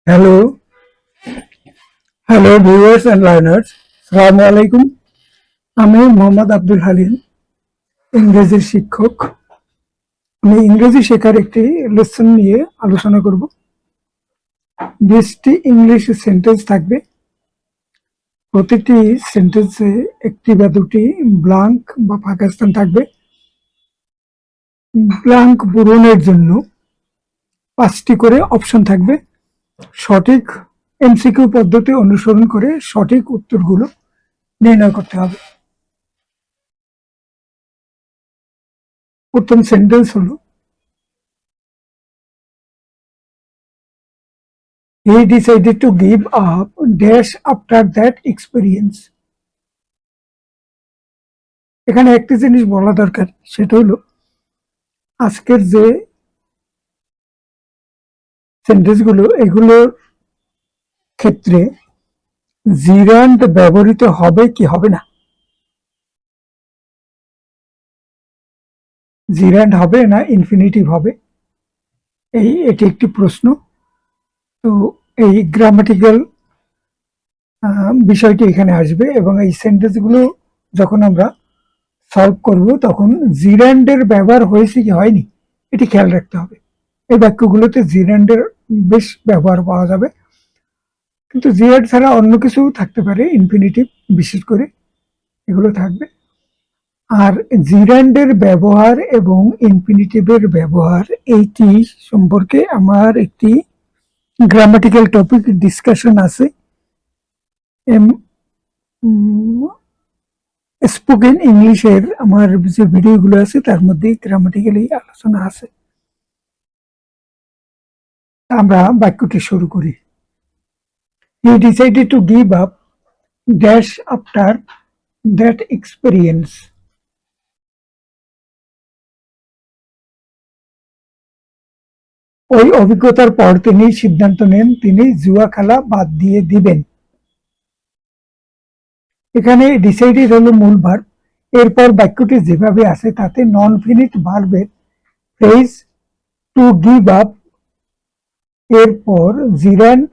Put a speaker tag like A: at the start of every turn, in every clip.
A: Hello, hello viewers and learners, আসসালামু আলাইকুম। আমি মোহাম্মদ আব্দুল হালিম, ইংরেজির শিক্ষক। আমি ইংরেজি শেখার একটি লেসন নিয়ে আলোচনা করব। 20টি ইংলিশ সেন্টেন্স থাকবে। প্রতিটি সেন্টেন্সে একটি বা দুটি ব্লাঙ্ক বা ফাঁকা স্থান থাকবে। ব্লাঙ্ক পূরণের জন্য 5টি করে অপশন থাকবে। সঠিক এমসিকিউ পদ্ধতি অনুসরণ করে সঠিক উত্তরগুলো নির্ণয় করতে হবে। প্রথম সেন্টেন্স হলো, he decided to give up dash after that experience. এখানে একটি জিনিস বলা দরকার, সেটা হলো আজকের যে সেন্টেন্সগুলো এগুলোর ক্ষেত্রে জিরান্ড ব্যবহৃত হবে কি হবে না। জিরান্ড হবে না ইনফিনিটিভ হবে, এটি একটি প্রশ্ন। তো এই গ্রামাটিক্যাল বিষয়টি এখানে আসবে এবং এই সেন্টেন্সগুলো যখন আমরা সলভ করব তখন জিরান্ডের ব্যবহার হয়েছে কি হয়নি এটি খেয়াল রাখতে হবে। এই বাক্যগুলোতে জিরান্ডের বেশ ব্যবহার পাওয়া যাবে, কিন্তু জিরান্ড ছাড়া অন্য কিছু থাকতে পারে, ইনফিনিটিভ বিশেষ করে এগুলো থাকবে। আর জিরান্ডের ব্যবহার এবং ইনফিনিটিভের ব্যবহার এইটি সম্পর্কে আমার একটি গ্রামাটিক্যাল টপিক ডিসকাশন আছে স্পোকেন ইংলিশের আমার যে ভিডিওগুলো আছে তার মধ্যে গ্রামাটিক্যালি আলোচনা আছে। আমরা বাক্যটি শুরু করি। He decided to give up dash after that experience. ওই অভিজ্ঞতার পর তিনি সিদ্ধান্ত নেন তিনি জুয়া খেলা বাদ দিয়ে দিবেন। এখানে ডিসাইডেড হলো মূল ভার্ব, এরপর বাক্যটি যেভাবে আছে তাতে নন ফিনিট ভার্বের ফ্রেজ টু গিভ আপ এরপর জিরান্ড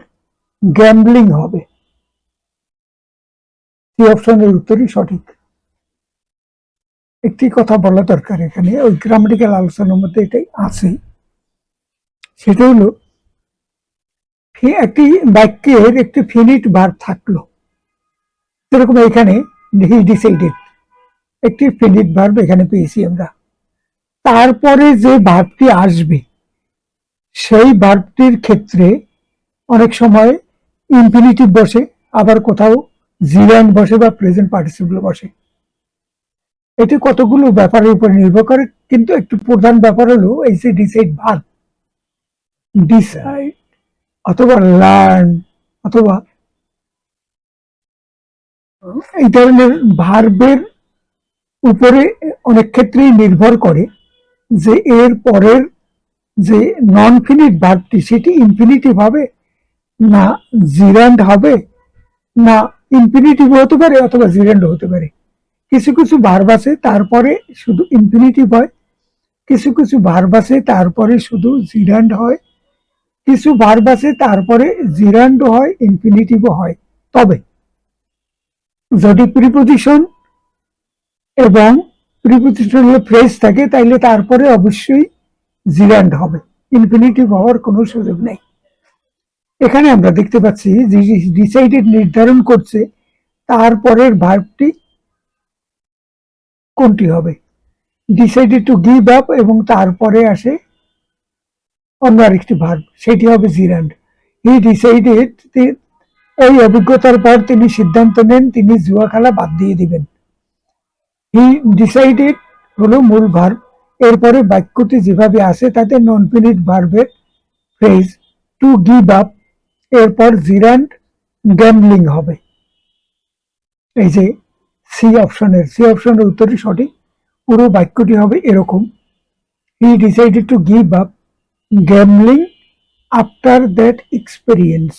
A: গ্যাম্বলিং হবে। সি অপশনের উত্তরই সঠিক। একটি কথা বলা দরকার এখানে, ওই গ্রামাটিক্যাল আলোচনার মধ্যে এটাই আছে, সেটা হলো একটি বাক্যের একটি ফিনিট ভার্ব থাকলো, যেরকম এখানে হি ডিসাইডেড একটি ফিনিট ভার্ব এখানে পেয়েছি আমরা। তারপরে যে ভার্বটি আসবে সেই ভার্বটির ক্ষেত্রে অনেক সময় ইনফিনিটিভ বসে, আবার কোথাও জিরান্ড বসে বা প্রেজেন্ট পার্টিসিপল বসে। এটি কতগুলো ব্যাপারের উপর নির্ভর করে, কিন্তু একটি প্রধান ব্যাপার হলো এই যে ডিসাইড ভার্ব, ডিসাইড অথবা লার্ন অথবা এই ধরনের ভার্বের উপরে অনেক ক্ষেত্রেই নির্ভর করে যে এর পরের যে নন ফিনিট ভার্বটি সেটি ইনফিনিটিভ হবে না জিরান্ড হবে, না ইনফিনিটিভ হতে পারে অথবা জিরান্ড হতে পারে। কিছু কিছু ভার্ব আছে তারপরে শুধু ইনফিনিটিভ হয়, কিছু কিছু ভার্ব আছে তারপরে শুধু জিরান্ড হয়, কিছু ভার্ব আছে তারপরে জিরান্ড হয় ইনফিনিটিভও হয়। তবে যদি প্রিপোজিশন এবং প্রিপোজিশনাল ফ্রেজ থাকে তাইলে তারপরে অবশ্যই জিরান্ড হবে, ইনফিনিটিভ হওয়ার কোনো সুযোগ নেই। এখানে আমরা দেখতে পাচ্ছি যে ডিসাইডেড নির্ধারণ করছে তারপরের ভার্বটি কোনটি হবে। ডিসাইডেড টু গিভ আপ এবং তারপরে আসে অন্য আরেকটি ভার্ব, সেটি হবে জিরান্ড। হি ডিসাইডেড, ওই অভিজ্ঞতার পর তিনি সিদ্ধান্ত নেন তিনি জুয়া খেলা বাদ দিয়ে দিবেন। হি ডিসাইডেড হলো মূল ভার্ব, এরপরে বাক্যটি যেভাবে আসে তাতে নন ফিনিট ভার্বের ফ্রেজ টু গিভ আপ এরপর জিরান্ড গ্যাম্বলিং হবে। এই যে সি অপশনের উত্তরই সঠিক। পুরো বাক্যটি হবে এরকম, he decided to give up gambling after that experience.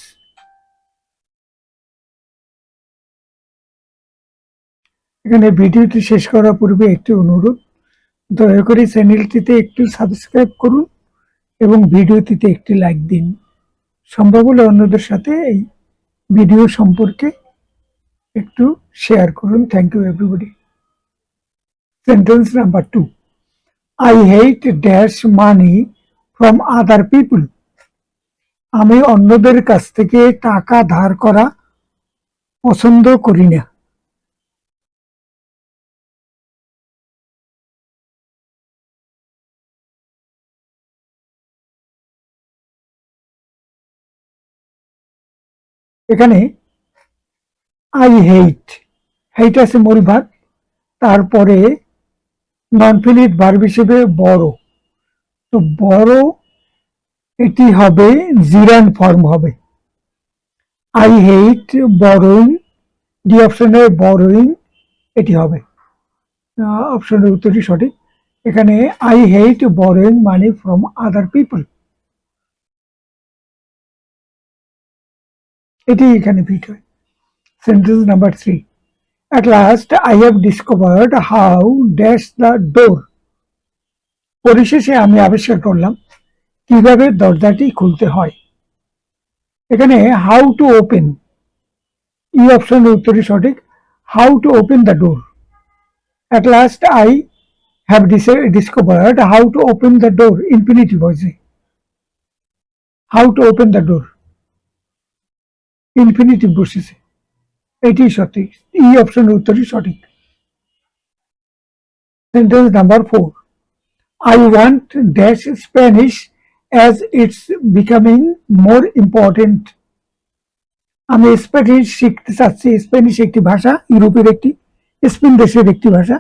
A: এখানে ভিডিওটি শেষ করার পূর্বে একটি অনুরোধ, দয়া করে চ্যানেলটিতে একটু সাবস্ক্রাইব করুন এবং ভিডিওটিতে একটি লাইক দিন। সম্ভব হলে অন্যদের সাথে এই ভিডিও সম্পর্কে একটু শেয়ার করুন। Thank you everybody. Sentence number 2, I hate dash money from other people. আমি অন্যদের কাছ থেকে টাকা ধার করা পছন্দ করি না। এখানে আই হেইট আছে মূল ভাগ, তারপরে নন ফিনিট ভার্ব হিসেবে বড়, তো বড় এটি হবে জিরান ফর্ম হবে। আই হেইট বড়োইং, ডি অপশনের বড়োইং এটি হবে। অপশনের উত্তরটি সঠিক। এখানে I hate বড়োইং money from other people, এটি এখানে ফিট হয়। Sentence number 3, at last I have discovered how dash the door. পরিশেষে আমি আবিষ্কার করলাম কিভাবে দরজাটি খুলতে হয়। এখানে হাউ টু ওপেন, ই অপশনের উত্তরটি সঠিক। How to open the door. At last I have discovered how to open the door, infinitive হয়েছে। How to open the door infinitive বসেছে, এটি সঠিক। ই অপশনের উত্তরটি সঠিক। Sentence number 4, I want dash Spanish as it's becoming more important. আমি Spanish শিখতে চাচ্ছি। স্প্যানিশ একটি ভাষা, ইউরোপের একটি, স্পেন দেশের একটি ভাষা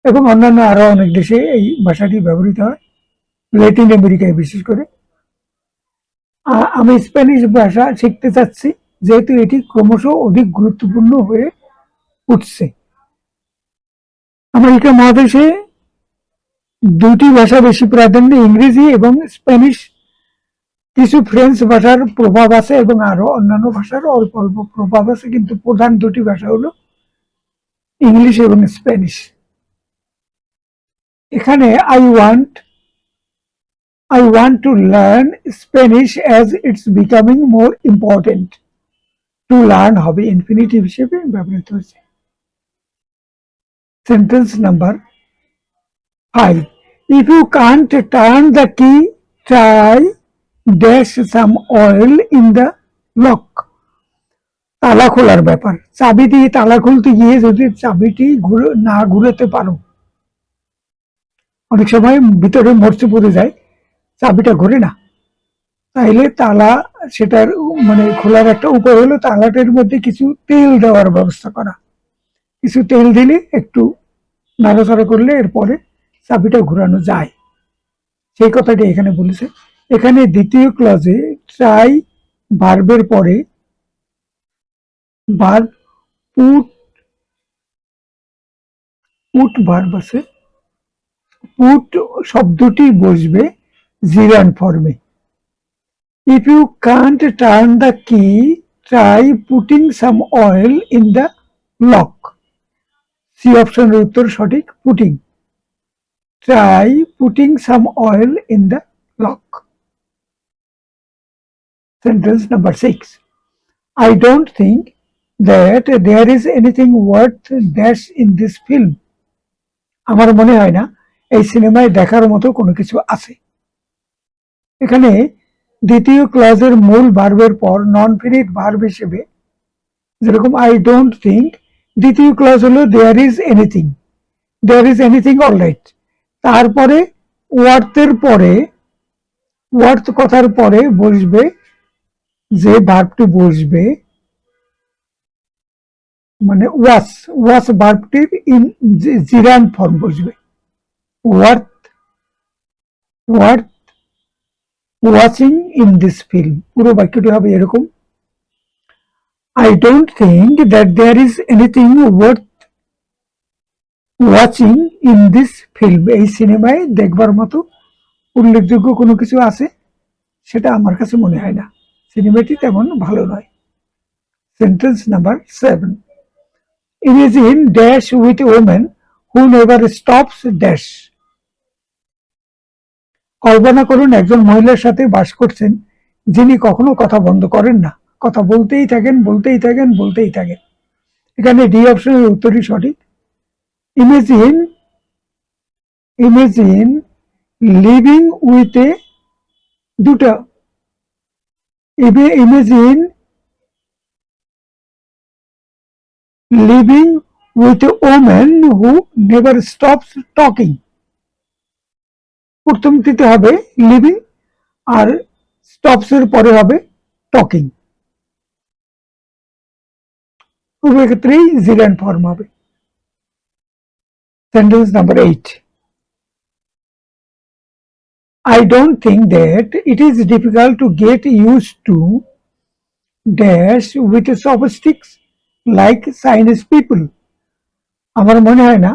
A: এবং অন্যান্য আরো অনেক দেশে এই ভাষাটি ব্যবহৃত হয়, ল্যাটিন আমেরিকায় বিশেষ করে। আমি স্প্যানিশ ভাষা শিখতে চাচ্ছি যেহেতু এটি ক্রমশ অধিক গুরুত্বপূর্ণ হয়ে উঠছে। আমেরিকা মহাদেশে দুটি ভাষা বেশি প্রাধান্য, ইংরেজি এবং স্প্যানিশ। কিছু ফ্রেঞ্চ ভাষার প্রভাব আছে এবং আরো অন্যান্য ভাষার অল্প অল্প প্রভাব আছে, কিন্তু প্রধান দুটি ভাষা হলো ইংলিশ এবং স্প্যানিশ। এখানে I want to learn Spanish as it's becoming more important. To learn হবে ইনফিনিটিভ হিসেবে ব্যবহৃত হয়েছে। Sentence number 5, if you can't turn the key, try dash some oil in the lock. তালা খোলার ব্যাপার, চাবি দিয়ে তালা খুলতে গিয়ে যদি চাবিটি না ঘুরাতে পারো, অনেক সময় ভিতরে মরচে পড়ে যায়, চাবিটা ঘুরে না, তাইলে তালা সেটার মানে খোলার একটা উপায় হলো তালাটার মধ্যে কিছু তেল দেওয়ার ব্যবস্থা করা। কিছু তেল দিলে একটু নাড়াচাড়া করলে এরপরে চাবিটা ঘুরানো যায়, সেই কথাটি এখানে বলেছে। এখানে দ্বিতীয় ক্লজে ট্রাই ভার্বের পরে ভার্ব পুট ভার্ব আছে, পুট শব্দটি বসবে জিরান ফর্মে। If you can't turn the key, try putting some oil in the lock. C অপশনের উত্তর সঠিক, putting. Try putting some oil in the lock. Sentence number 6, I don't think that there is anything worth dash in this film. আমার মনে হয় না এই সিনেমায় দেখার মতো কোনো কিছু আছে। এখানে দ্বিতীয় ক্লজের মূল ভার্বের পর নন ফিনিট ভার্ব হিসেবে, যেরকম আই ডোন্ট থিঙ্ক, দ্বিতীয় ক্লজ হলো দেয়ার ইজ এনিথিং অলরাইট। তারপরে ওয়ার্থের পরে, ওয়ার্থ কথার পরে বসবে যে ভার্বটি বসবে, মানে ওয়াস ভার্বটির জিরান ফর্ম বসবে। Worth watching in this film, পুরো বাক্যটি হবে এরকম, I don't think that there is anything worth watching in this film. এই সিনেমায় দেখবার মতো উল্লেখযোগ্য কোনো কিছু আছে সেটা আমার কাছে মনে হয় না, সিনেমাটি তেমন ভালো নয়। Sentence number 7, Imagine dash with a woman who never stops dash. কল্পনা করুন একজন মহিলার সাথে বাস করছেন যিনি কখনো কথা বন্ধ করেন না, কথা বলতেই থাকেন, বলতেই থাকেন, বলতেই থাকেন। এখানে ডি অপশনের উত্তরই সঠিক। Imagine, imagine living with a, দুটা, imagine living with a woman who never stops talking. প্রথমটিতে হবে লিভিং আর স্টপস এর পরে হবে টকিং। উভয় ক্ষেত্রেই জিরান্ড ফর্ম হবে। Sentence number 8, I don't think that it is difficult to get used to dash with chopsticks like Chinese people. আমার মনে হয় না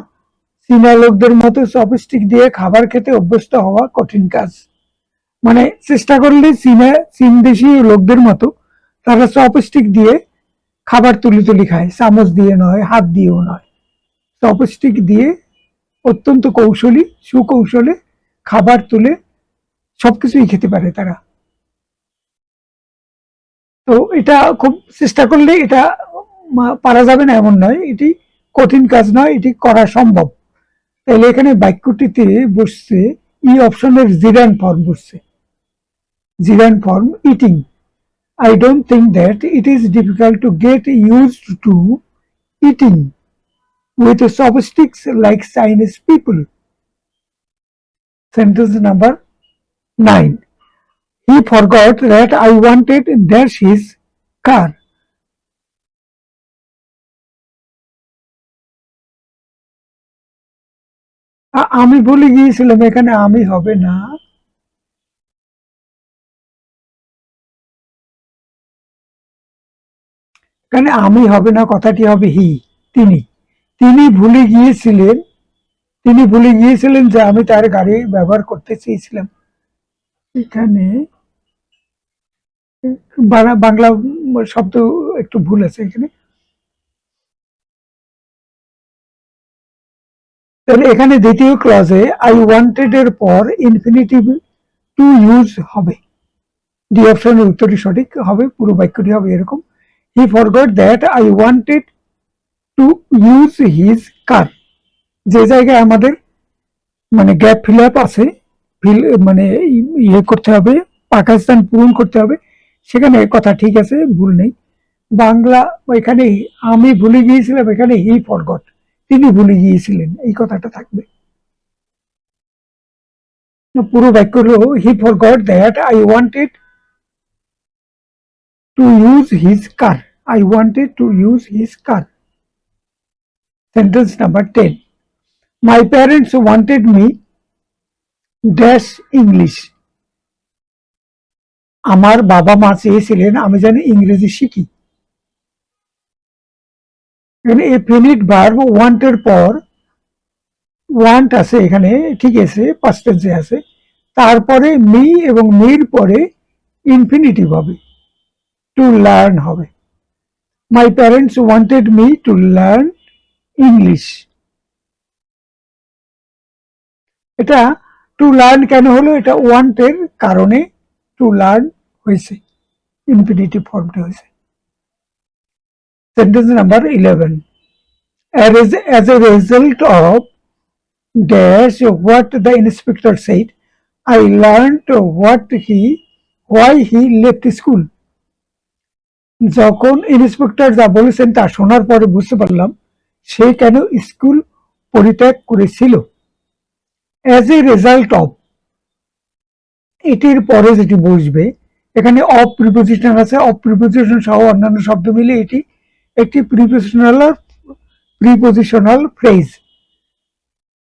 A: চীনা লোকদের মতো চপস্টিক দিয়ে খাবার খেতে অভ্যস্ত হওয়া কঠিন কাজ। মানে চেষ্টা করলে চীন দেশি লোকদের মতো তারা চপস্টিক দিয়ে খাবার তুলি খায়, চামচ দিয়ে নয়, হাত দিয়েও নয়, চপস্টিক দিয়ে অত্যন্ত সুকৌশলে খাবার তুলে সবকিছুই খেতে পারে তারা। তো এটা খুব চেষ্টা করলে এটা পারা যাবে না এমন নয়, এটি কঠিন কাজ নয়, এটি করা সম্ভব। তাহলে এখানে বাক্যটিতে বসছে ই অপশনের জিরান ফর্ম বসছে, gerund form eating. I don't think that it is difficult to get used to eating with chopsticks like Chinese people. Sentence number 9, he forgot that I wanted dash his car. আমি ভুলে গিয়েছিলাম, এখানে আমি হবে না, এখানে আমি হবে না, কথাটি হবে হি, তিনি। তিনি ভুলে গিয়েছিলেন, তিনি ভুলে গিয়েছিলেন যে আমি তার গাড়ি ব্যবহার করতে চেয়েছিলাম। এখানে বাংলা শব্দ একটু ভুল আছে এখানে। তাহলে এখানে দ্বিতীয় ক্লজে আই ওয়ান্টেড এর পর ইনফিনিটিভ টু ইউজ হবে। ডি অপশনের উত্তরটি সঠিক হবে, পুরো বাক্যটি হবে এরকম, he forgot that I wanted to use his car. যে জায়গায় আমাদের মানে গ্যাপ ফিল আপ আছে, মানে ইয়ে করতে হবে, পাকিস্তান পূরণ করতে হবে, সেখানে কথা ঠিক আছে, ভুল নেই। বাংলা এখানে আমি ভুলে গিয়েছিলাম, এখানে হি ফরগট, তিনি ভুলে গিয়েছিলেন, এই কথাটা থাকবে। পুরো বাক্য হলো he forgot that I wanted to use his car, I wanted to use his car. Sentence number 10, my parents wanted me dash English. আমার বাবা মা চেয়েছিলেন আমি যেন ইংরেজি শিখি। এখানে এ ফিনিট ভার্ব ওয়ান্টের পর ওয়ান্ট আছে, এখানে ঠিক আছে, পাস্ট টেন্সে আছে, তারপরে মি এবং মির পরে ইনফিনিটিভ হবে, টু লার্ন হবে। মাই parents wanted me to learn English. এটা টু লার্ন কেন হলো, এটা ওয়ান্টের কারণে টু লার্ন হয়েছে, ইনফিনিটিভ ফর্মটা হয়েছে। Sentence number 11, as a result of dash what the inspector said, I learned why he left school. যখন ইন্সপেক্টর যা বলেছেন তা শোনার পরে বুঝতে পারলাম সে কেন স্কুল পরিত্যাগ করেছিল। অ্যাজ এ রেজাল্ট অফ, এটির পরে যেটি বসবে, এখানে অফ প্রিপোজিশন আছে, অফ প্রিপোজিশন সহ অন্যান্য শব্দ মিলে এটি একটি প্রিপোজিশনাল ফ্রেজ।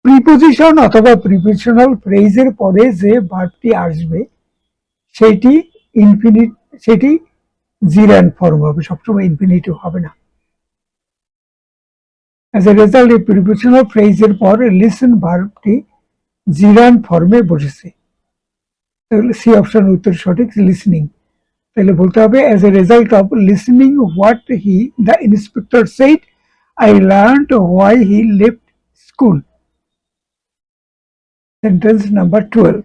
A: প্রিপোজিশন অথবা প্রিপোজিশনাল ফ্রেজের পরে যে ভার্বটি আসবে সেটি সেটি জিরান্ড ফর্ম হবে, সবসময় ইনফিনিটিভ হবে না। অ্যাজ এ রেজাল্ট এই প্রিপোজিশনাল ফ্রেজের পর লিসেন ভার্বটি জিরান্ড ফর্মে বসেছে। তাহলে সি অপশন উত্তর সঠিক, লিসনিং। তাহলে বলতে হবে as a result of listening what the inspector said, I learned why he left school. Sentence number 12,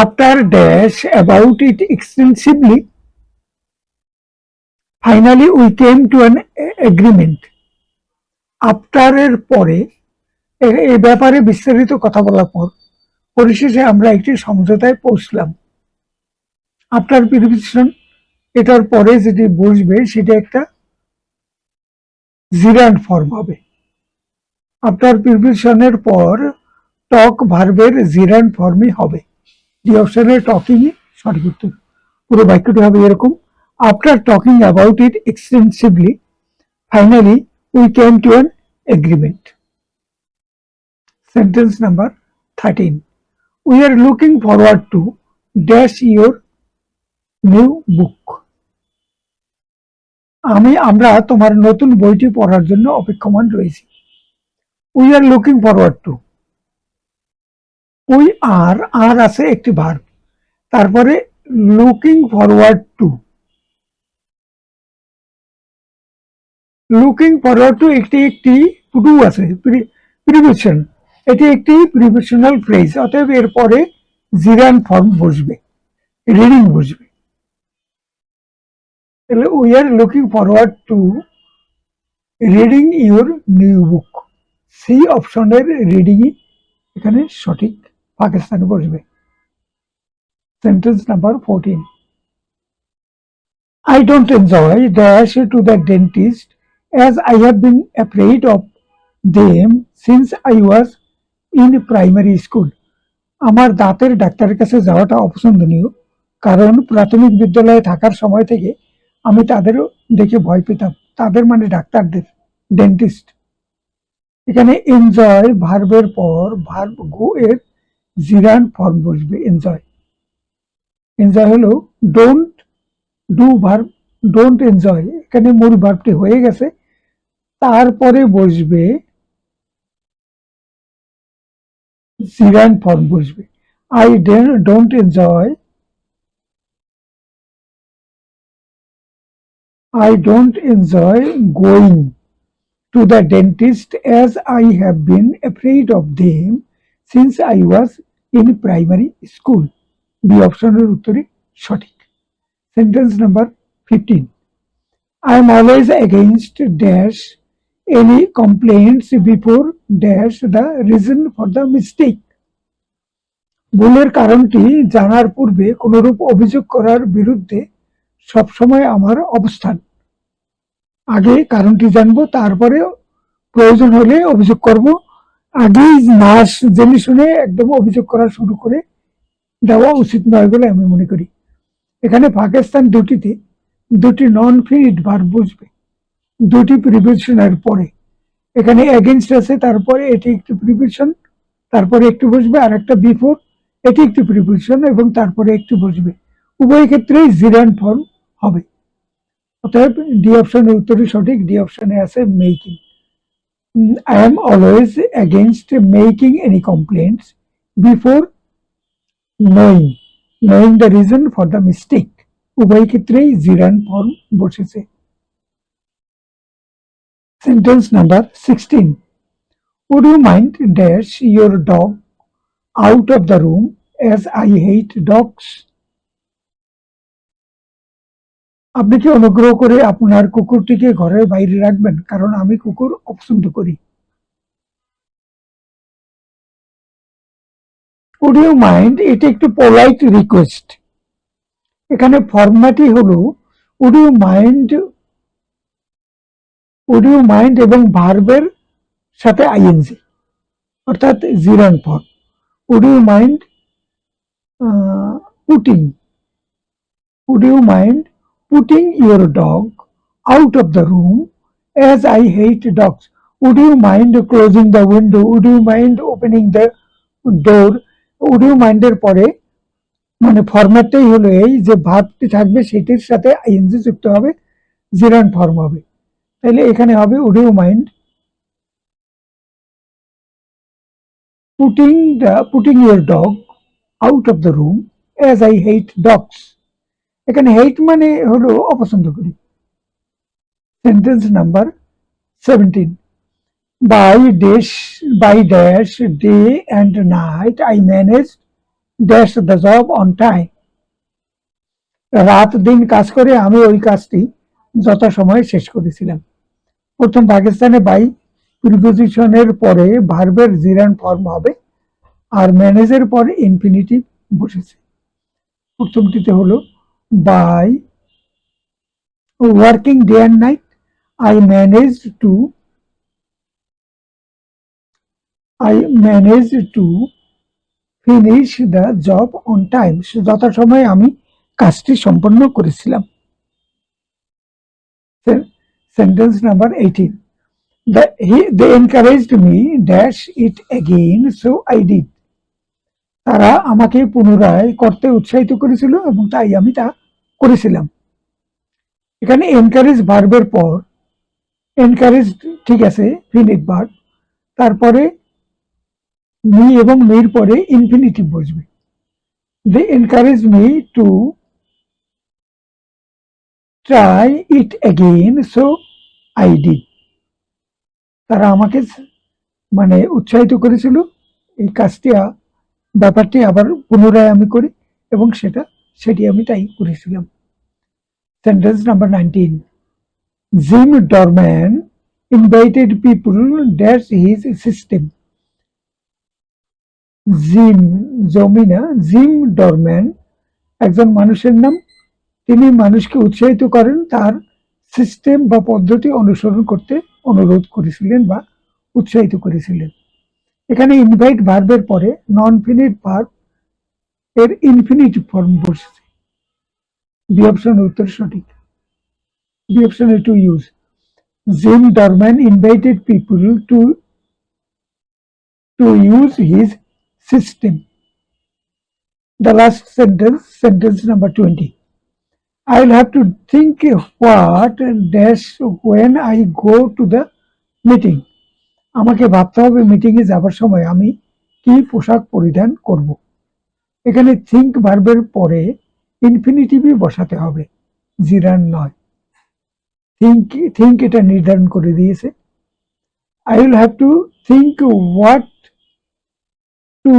A: after dash about it extensively, finally we came to an agreement. after এর পরে এ ব্যাপারে বিস্তারিত কথা বলার পর পরিশেষে আমরা একটি সমঝোতায় পৌঁছলাম। আফটার প্রিপোজিশন, এটার পরে যেটি বসবে সেটা একটা জিরান্ড ফর্ম হবে। আফটার প্রিপোজিশনের পর টক ভার্বের জিরান্ড ফর্মই হবে। ডি অপশনের টকিংই সঠিক উত্তর। পুরো বাক্যটি হবে এরকম: after talking about it extensively, finally we came to an agreement. Sentence number 13, we are looking forward to dash your new book. আমরা তোমার নতুন বইটি পড়ার জন্য অপেক্ষমান রয়েছি। we are looking forward to, we are আছে একটি ভার্ব, তারপরে looking forward to, looking forward to একটি টু আছে প্রিপোজিশন, এটি একটি প্রিপোজিশনাল ফ্রেজ, অতএব এরপরে জিরান্ড ফর্ম বসবে, রিডিং বসবে। তাহলে we are looking forward to reading your new book. C অপশনের রিডিংই এখানে সঠিক, পাকিস্তানে বসবে। Sentence number 14, I don't enjoy dash to the dentist as I have been afraid of them since I was in primary school. আমার দাঁতের ডাক্তারের কাছে যাওয়াটা অপছন্দনীয়, কারণ প্রাথমিক বিদ্যালয়ে থাকার সময় থেকে আমি তাদেরও দেখে ভয় পেতাম। তাদের মানে ডাক্তারদের, ডেন্টিস্ট। এখানে এনজয় ভার্বের পর ভার্ব গো এর জিরান্ড ফর্ম বসবে এনজয়। এনজয় হলো don't do verb, don't enjoy, এখানে মূল ভার্বটি হয়ে গেছে, তারপরে বসবে জিরান্ড ফর্ম বসবে। I don't enjoy, I don't enjoy going to the dentist as I have been afraid of them since I was in primary school. B অপশনের উত্তরই সঠিক। Sentence number 15, I am always against dash any complaints before dash the reason for the mistake. ভুলের কারণটি জানার পূর্বে কোনরূপ অভিযোগ করার বিরুদ্ধে সবসময় আমার অবস্থান। আগে কারণটি জানবো, তারপরে প্রয়োজন হলে অভিযোগ করব। আগেই না জেনে শুনে একদম অভিযোগ করা শুরু করে দেওয়া উচিত নয় বলে আমি মনে করি। এখানে পাকিস্তান দুটিতে দুটি নন ফিনিট ভার্ব বসবে, দুটি প্রিপোজিশনের পরে। এখানে এগেইনস্ট আছে, তারপরে এটি একটি প্রিপোজিশন, তারপরে একটু বসবে, আর একটা বিফোর, এটি একটি প্রিপোজিশন এবং তারপরে একটু বসবে। উভয় ক্ষেত্রেই জিরান্ড ফর্ম হবে, অতএব ডি অপশনের উত্তরই সঠিক। ডি অপশনে আছে making. I am always against making any complaints before knowing the reason for the mistake. উভয় ক্ষেত্রেই জিরান্ড ফর্ম বসেছে। Sentence number 16, would you mind dash your dog out of the room as I hate dogs? আপনি কি অনুগ্রহ করে আপনার কুকুরটিকে ঘরের বাইরে রাখবেন, কারণ আমি কুকুর অপছন্দ করি। would you mind, এটা একটু পোলাইট রিকোয়েস্ট। এখানে ফর্মুলাটি হলো would you mind এবং ভার্বের সাথে আইএনজি, অর্থাৎ জিরান্ড form. would you mind putting your dog out of the room as I hate dogs? Would you mind closing the window? Would you mind opening the door? would you mind এর পরে মানে ফরম্যাটটাই হলো এই যে ভার্বটি থাকবে সেটির সাথে আইএনজি যুক্ত হবে, জিরান্ড ফর্ম হবে। তাহলে এখানে হবে would you mind putting your dog out of the room as I hate dogs? এখানে হেট মানে হলো অপছন্দ করি। Sentence number 17, by dash day and night I managed dash the job on time. রাত দিন কাজ করে আমি ওই কাজটি যথাসময়ে শেষ করেছিলাম। প্রথম পাকিস্তানে বাই প্রিপোজিশনের পরে ভার্বের জিরান ফর্ম হবে, আর ম্যানেজের পর ইনফিনিটিভ বসেছে। প্রথমটিতে হলো by working day and night I manage to finish the job on time. যথাসময়ে আমি কাজটি সম্পন্ন করেছিলাম। Sentence number 18, they encouraged me dash it again so I did. তারা আমাকে পুনরায় করতে উৎসাহিত করেছিল এবং তাই আমি তা করেছিলাম। এখানে এনকারেজ ভার্বের পর এনকারেজ ঠিক আছে ফিনিট ভার্ব, তারপরে মি এবং মির পরে ইনফিনিটিভ বসবে। They encourage me to try it again so I did. তারা আমাকে মানে উৎসাহিত করেছিল এই কাজটি ব্যাপারটি আবার পুনরায় আমি করি এবং সেটি আমি তাই করেছিলাম। Sentence number 19, Jim Dorman invited people dash his system. Jim Dorman একজন মানুষের নাম। তিনি মানুষকে উৎসাহিত করেন তার সিস্টেম বা পদ্ধতি অনুসরণ করতে অনুরোধ করেছিলেন বা উৎসাহিত করেছিলেন। এখানে ইনভাইট ভার্বের পরে নন ফিনিট ভার্ব এর ইনফিনিটিভ ফর্ম বসেছে। বি অপশনের উত্তর সঠিক। বি অপশনে to use. Jim Dorman invited people to use his system. The last sentence number 20. I will have to think what dash when I go to the meeting. আমাকে ভাবতে হবে meeting এ যাবার সময় আমি কি পোশাক পরিধান করব। এখানে থিঙ্ক ভার্বের পরে ইনফিনিটিভই বসাতে হবে, জিরান নয়। থিঙ্ক এটা নির্ধারণ করে দিয়েছে। I will have to think what to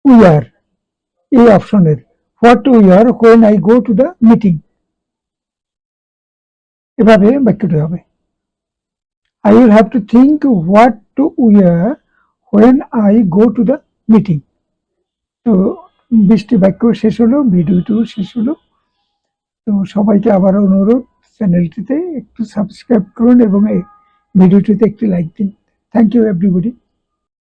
A: wear, এই অপশনের what to wear when I go to the meeting, এভাবে বাক্যটি হবে। I will have to think what to wear when I go to the meeting. তো 20টি বাক্য শেষ হলো, ভিডিওটিও শেষ হলো। তো সবাইকে আবার অনুরোধ, চ্যানেলটিতে একটু সাবস্ক্রাইব করুন এবং এই ভিডিওটিতে একটি লাইক দিন। Thank you everybody.